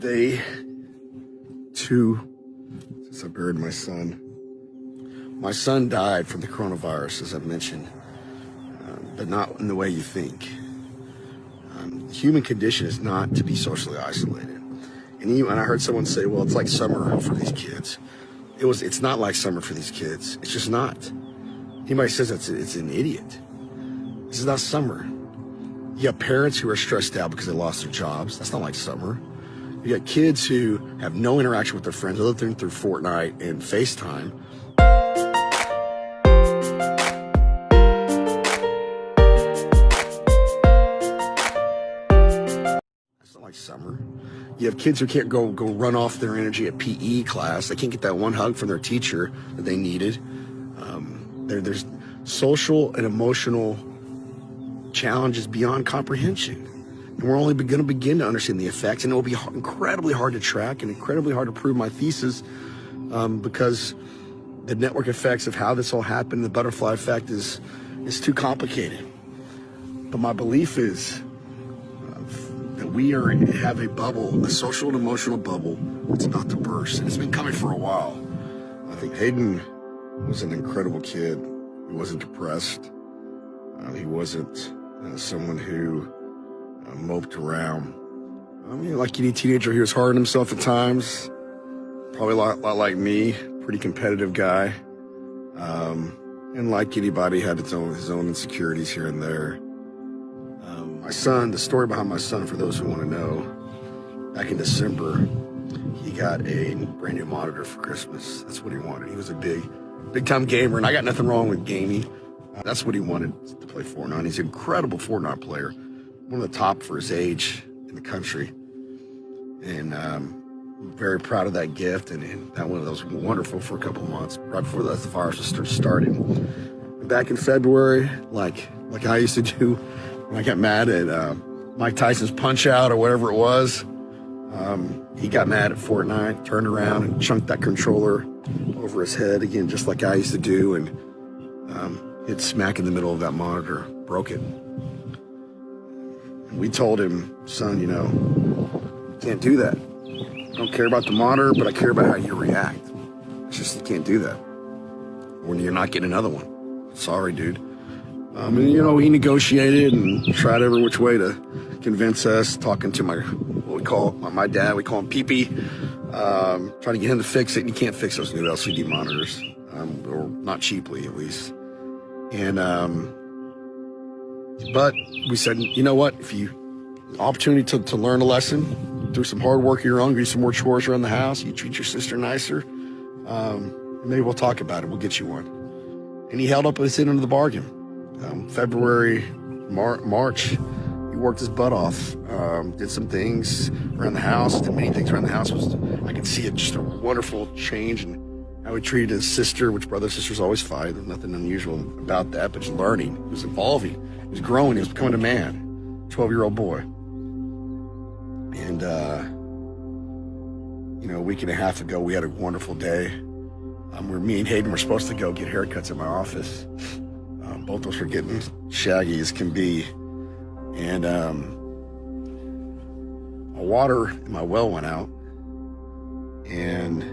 day 2 since I buried my son. My son died from the coronavirus, as I mentioned, but not in the way you think. The human condition is not to be socially isolated. And I heard someone say, well, it's like summer for these kids. It's not like summer for these kids. It's just not. Anybody says it's an idiot. This is not summer. You got parents who are stressed out because they lost their jobs. That's not like summer. You got kids who have no interaction with their friends other than through Fortnite and FaceTime. That's not like summer. You have kids who can't go run off their energy at PE class. They can't get that one hug from their teacher that they needed. There's social and emotional challenges beyond comprehension. And we're only going to begin to understand the effects, and it will be incredibly hard to track and incredibly hard to prove my thesis because the network effects of how this all happened, the butterfly effect, is too complicated. But my belief is that we have a bubble, a social and emotional bubble that's about to burst. And it's been coming for a while. I think Hayden was an incredible kid. He wasn't depressed. He wasn't someone who moped around. I mean, like any teenager, he was hard on himself at times. Probably a lot like me, pretty competitive guy. And like anybody, had his own insecurities here and there. My son, the story behind my son, for those who want to know, back in December, he got a brand new monitor for Christmas. That's what he wanted. He was a big time gamer, and I got nothing wrong with gaming. That's what he wanted, to play Fortnite. He's an incredible Fortnite player, one of the top for his age in the country. And I'm very proud of that gift, and that one was wonderful for a couple of months, right before the virus started. Back in February, like I used to do when I got mad at Mike Tyson's Punch-Out or whatever it was, he got mad at Fortnite, turned around and chunked that controller over his head again, just like I used to do, and hit smack in the middle of that monitor, broke it. And we told him, son, you can't do that. I don't care about the monitor, but I care about how you react. It's just, you can't do that. Or you're not getting another one. Sorry, dude. And he negotiated and tried every which way to convince us, talking to my dad, we call him Pee-Pee, trying to get him to fix it, and you can't fix those new LCD monitors, or not cheaply at least. And but we said, you know what, if you opportunity to learn a lesson, do some hard work of your own, do some more chores around the house, you treat your sister nicer, maybe we'll talk about it, we'll get you one. And he held up his end of the bargain. February, March, he worked his butt off, did some things around the house, did many things around the house. I could see just a wonderful change in how he treated his sister, which brother and sisters always fight. There's nothing unusual about that, but just learning. He was evolving, he was growing, he was becoming a man, 12-year-old boy. And, a week and a half ago, we had a wonderful day where me and Hayden were supposed to go get haircuts at my office. Both of us were getting shaggy as can be. And my water in my well went out. And,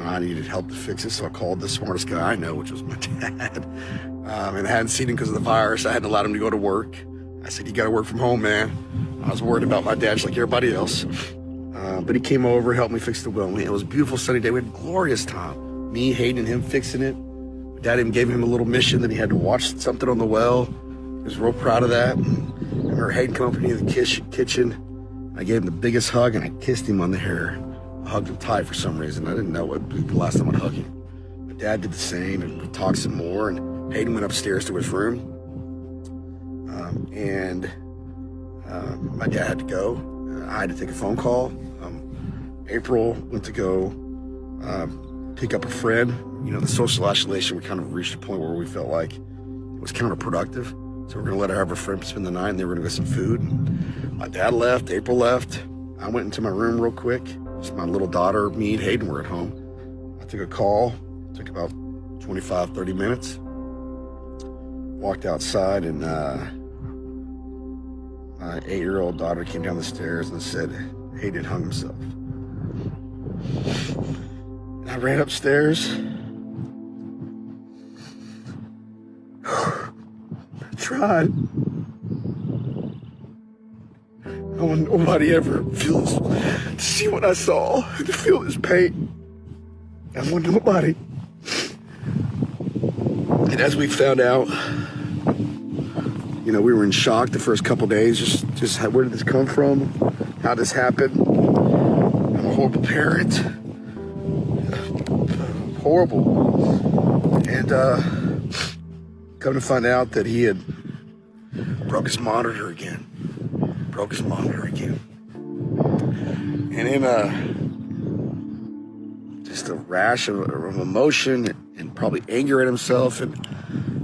I needed help to fix it. So I called the smartest guy I know, which was my dad. And I hadn't seen him because of the virus. I hadn't allowed him to go to work. I said, you got to work from home, man. I was worried about my dad just like everybody else. But he came over, helped me fix the well. It was a beautiful sunny day. We had a glorious time. Me, Hayden, and him fixing it. Dad even gave him a little mission that he had to watch something on the well. He was real proud of that. And I remember Hayden come up to me in the kitchen. I gave him the biggest hug, and I kissed him on the hair. I hugged him tight for some reason. I didn't know what the last time I'd hug him. My dad did the same, and we talked some more. And Hayden went upstairs to his room. My dad had to go. I had to take a phone call. April went to go pick up a friend. The social isolation, we kind of reached a point where we felt like it was counterproductive. So we're going to let her have her friend spend the night, and they were going to get some food. And my dad left, April left. I went into my room real quick. Just my little daughter, me, and Hayden were at home. I took a call. It took about 25, 30 minutes. Walked outside, and my 8-year-old daughter came down the stairs and said Hayden hung himself. And I ran upstairs. I tried. I want nobody ever feels to see what I saw and to feel this pain. I want nobody. And as we found out, you know, we were in shock the first couple days. Just where did this come from? How did this happen? I'm a horrible parent. Horrible. And come to find out that he had broke his monitor again. And in just a rash of emotion and probably anger at himself and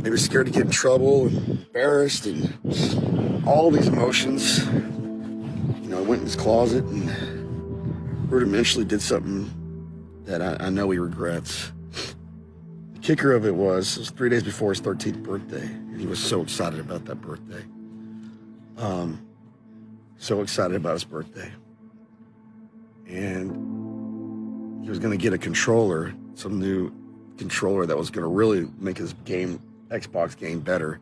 maybe scared to get in trouble and embarrassed and all these emotions, you know, I went in his closet and rudimentally did something that I know he regrets. The kicker of it was 3 days before his 13th birthday, and he was so excited about that birthday. So excited about his birthday. And he was gonna get a controller, some new controller that was gonna really make his Xbox game better,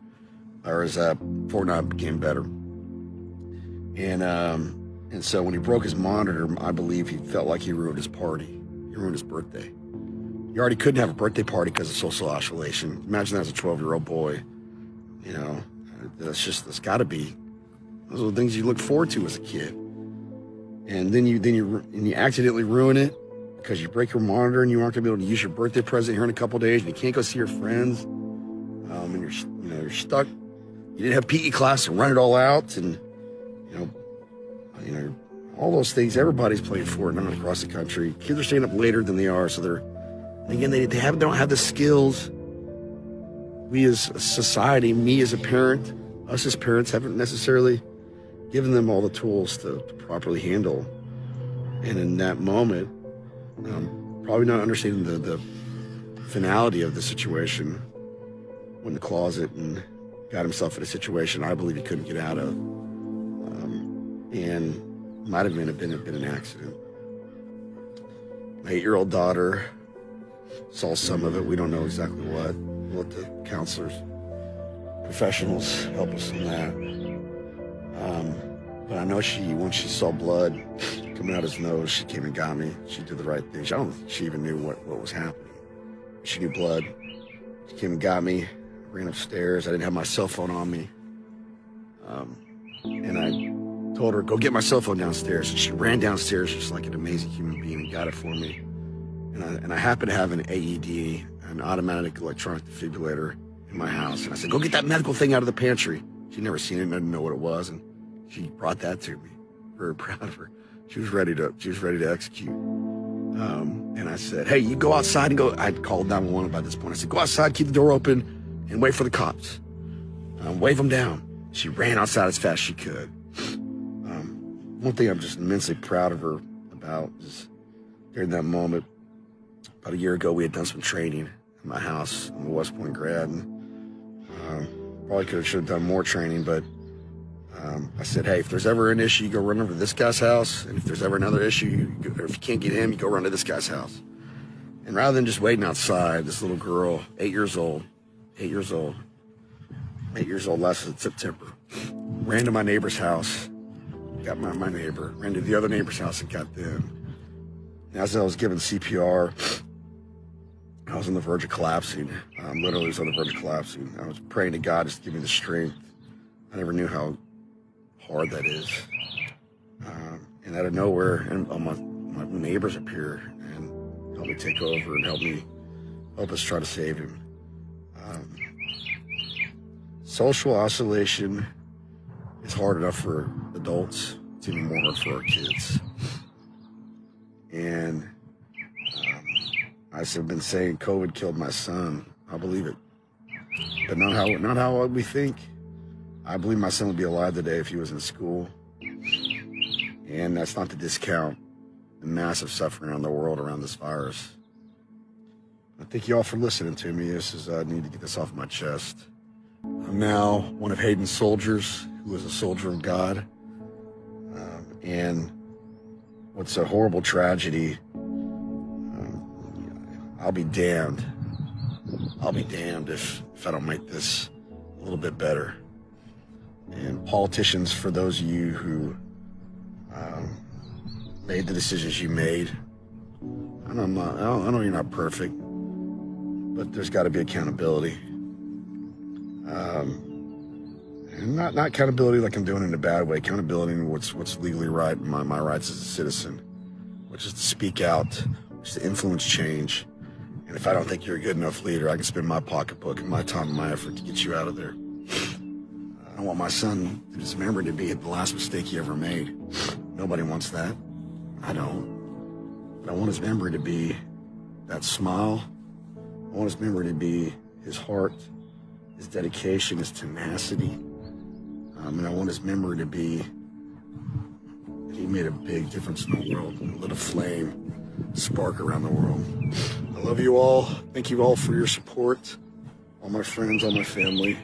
or his Fortnite game better. And so when he broke his monitor, I believe he felt like he ruined his party. He ruined his birthday. You already couldn't have a birthday party because of social isolation. Imagine that as a 12-year-old boy. You know, it's gotta be. Those are the things you look forward to as a kid. And then you accidentally ruin it because you break your monitor and you aren't gonna be able to use your birthday present here in a couple days, and you can't go see your friends. And you're stuck. You didn't have PE class and run it all out, and you know all those things. Everybody's playing Fortnite across the country. Kids are staying up later than they are, so they don't have the skills. We as a society, me as a parent, us as parents haven't necessarily given them all the tools to properly handle. And in that moment, probably not understanding the finality of the situation, went in the closet and got himself in a situation I believe he couldn't get out of, and might have been an accident. My 8-year-old daughter saw some of it. We don't know exactly what. We'll let the counselors, professionals help us on that. But I know once she saw blood coming out his nose, she came and got me. She did the right thing. I don't think she even knew what was happening. She knew blood. She came and got me, ran upstairs. I didn't have my cell phone on me. And I told her, go get my cell phone downstairs. And she ran downstairs just like an amazing human being and got it for me. And I happen to have an AED, an automatic electronic defibrillator, in my house. And I said, go get that medical thing out of the pantry. She'd never seen it, didn't know what it was. And she brought that to me. Very proud of her. She was ready to execute. And I said, hey, you go outside and go. I'd called 911 by this point. I said, go outside, keep the door open, and wait for the cops. Wave them down. She ran outside as fast as she could. One thing I'm just immensely proud of her about is during that moment, about a year ago, we had done some training in my house. I'm a West Point grad, and probably should have done more training, but I said, hey, if there's ever an issue, you go run over to this guy's house, and if there's ever another issue, or if you can't get him, you go run to this guy's house. And rather than just waiting outside, this little girl, 8 years old last September, ran to my neighbor's house, got my neighbor, ran to the other neighbor's house and got them. And as I was giving CPR, I was on the verge of collapsing. Literally was on the verge of collapsing. I was praying to God just to give me the strength. I never knew how hard that is. And out of nowhere, and my neighbors appeared and helped me take over and help us try to save him. Social isolation is hard enough for adults. It's even more hard for our kids. And I've been saying COVID killed my son. I believe it, but not how we think. I believe my son would be alive today if he was in school. And that's not to discount the massive suffering around the world around this virus. I thank you all for listening to me. I need to get this off my chest. I'm now one of Hayden's soldiers, who was a soldier of God. And what's a horrible tragedy, I'll be damned. I'll be damned if I don't make this a little bit better. And politicians, for those of you who made the decisions you made, I know you're not perfect, but there's got to be accountability. And not accountability like I'm doing it in a bad way. Accountability in what's legally right, my rights as a citizen, which is to speak out, which is to influence change. And if I don't think you're a good enough leader, I can spend my pocketbook and my time and my effort to get you out of there. I don't want my son to just remember to be the last mistake he ever made. Nobody wants that. I don't. But I want his memory to be that smile. I want his memory to be his heart, his dedication, his tenacity. And I want his memory to be that he made a big difference in the world and lit a flame, spark around the world. I love you all. Thank you all for your support. All my friends, all my family.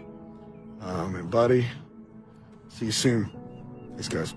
And buddy, see you soon. Thanks, guys.